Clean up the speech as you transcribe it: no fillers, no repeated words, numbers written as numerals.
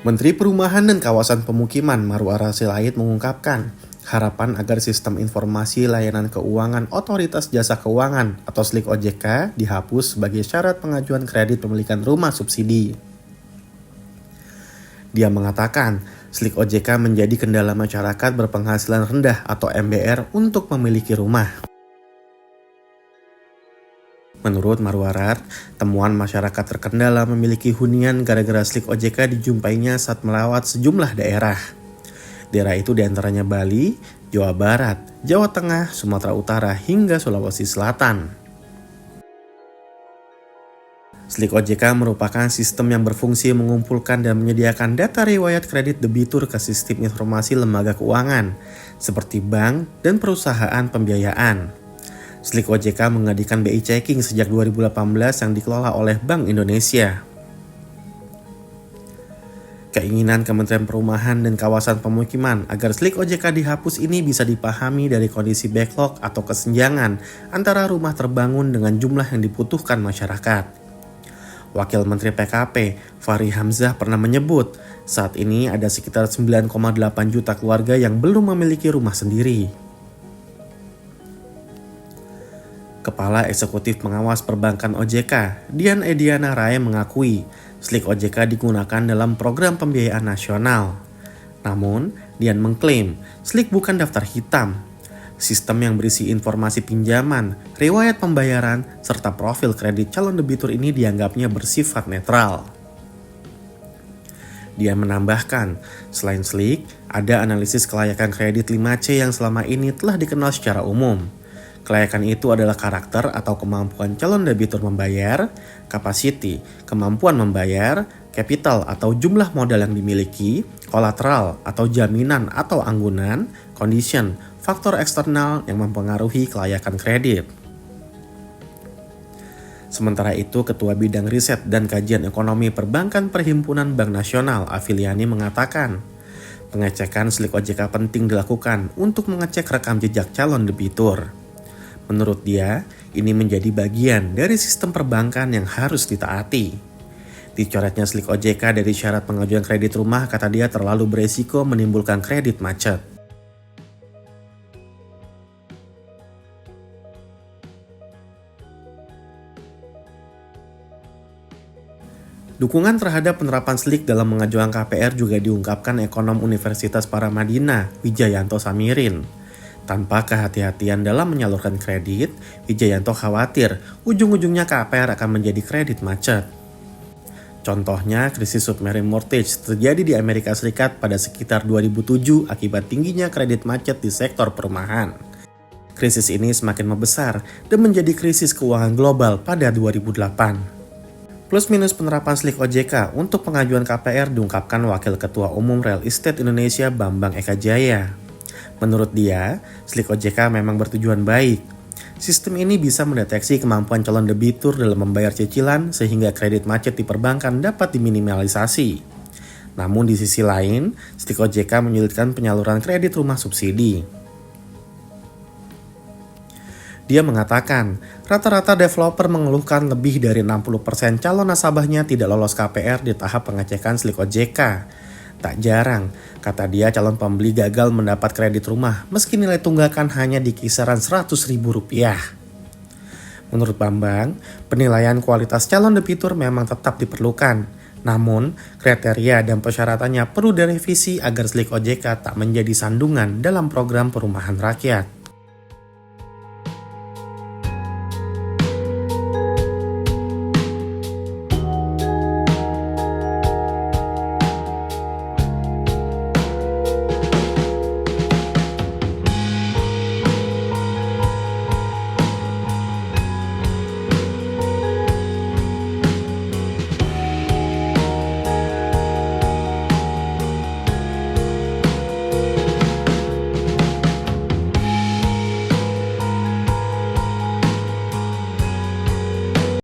Menteri Perumahan dan Kawasan Pemukiman Marwara Sirait mengungkapkan harapan agar sistem informasi layanan keuangan Otoritas Jasa Keuangan atau SLIK OJK dihapus sebagai syarat pengajuan kredit pemilikan rumah subsidi. Dia mengatakan, SLIK OJK menjadi kendala masyarakat berpenghasilan rendah atau MBR untuk memiliki rumah. Menurut Marwarar, temuan masyarakat terkendala memiliki hunian gara-gara SLIK OJK dijumpainya saat melawat sejumlah daerah. Daerah itu diantaranya Bali, Jawa Barat, Jawa Tengah, Sumatera Utara, hingga Sulawesi Selatan. SLIK OJK merupakan sistem yang berfungsi mengumpulkan dan menyediakan data riwayat kredit debitur ke sistem informasi lembaga keuangan, seperti bank dan perusahaan pembiayaan. SLIK OJK mengadakan BI Checking sejak 2018 yang dikelola oleh Bank Indonesia. Keinginan Kementerian Perumahan dan Kawasan Pemukiman agar SLIK OJK dihapus ini bisa dipahami dari kondisi backlog atau kesenjangan antara rumah terbangun dengan jumlah yang dibutuhkan masyarakat. Wakil Menteri PKP, Fahri Hamzah pernah menyebut, saat ini ada sekitar 9,8 juta keluarga yang belum memiliki rumah sendiri. Kepala Eksekutif Pengawas Perbankan OJK, Dian Ediana Rai mengakui SLIK OJK digunakan dalam program pembiayaan nasional. Namun, Dian mengklaim SLIK bukan daftar hitam. Sistem yang berisi informasi pinjaman, riwayat pembayaran, serta profil kredit calon debitur ini dianggapnya bersifat netral. Dia menambahkan, selain SLIK, ada analisis kelayakan kredit 5C yang selama ini telah dikenal secara umum. Kelayakan itu adalah karakter atau kemampuan calon debitur membayar, capacity, kemampuan membayar, capital atau jumlah modal yang dimiliki, kolateral atau jaminan atau anggunan, condition, faktor eksternal yang mempengaruhi kelayakan kredit. Sementara itu, Ketua Bidang Riset dan Kajian Ekonomi Perbankan Perhimpunan Bank Nasional Afiliani mengatakan, pengecekan SLIK OJK penting dilakukan untuk mengecek rekam jejak calon debitur. Menurut dia, ini menjadi bagian dari sistem perbankan yang harus ditaati. Dicoretnya SLIK OJK dari syarat pengajuan kredit rumah, kata dia, terlalu beresiko menimbulkan kredit macet. Dukungan terhadap penerapan SLIK dalam mengajukan KPR juga diungkapkan ekonom Universitas Paramadina, Wijayanto Samirin. Tanpa kehati-hatian dalam menyalurkan kredit, Wijayanto khawatir ujung-ujungnya KPR akan menjadi kredit macet. Contohnya, krisis submarine mortgage terjadi di Amerika Serikat pada sekitar 2007 akibat tingginya kredit macet di sektor perumahan. Krisis ini semakin membesar dan menjadi krisis keuangan global pada 2008. Plus minus penerapan SLIK OJK untuk pengajuan KPR diungkapkan Wakil Ketua Umum Real Estate Indonesia Bambang Eka Jaya. Menurut dia, SLIK OJK memang bertujuan baik. Sistem ini bisa mendeteksi kemampuan calon debitur dalam membayar cicilan sehingga kredit macet di perbankan dapat diminimalisasi. Namun di sisi lain, SLIK OJK menyulitkan penyaluran kredit rumah subsidi. Dia mengatakan, rata-rata developer mengeluhkan lebih dari 60% calon nasabahnya tidak lolos KPR di tahap pengecekan SLIK OJK. Tak jarang, kata dia, calon pembeli gagal mendapat kredit rumah meski nilai tunggakan hanya di kisaran Rp100.000. Menurut Bambang, penilaian kualitas calon debitur memang tetap diperlukan. Namun, kriteria dan persyaratannya perlu direvisi agar SLIK OJK tak menjadi sandungan dalam program perumahan rakyat.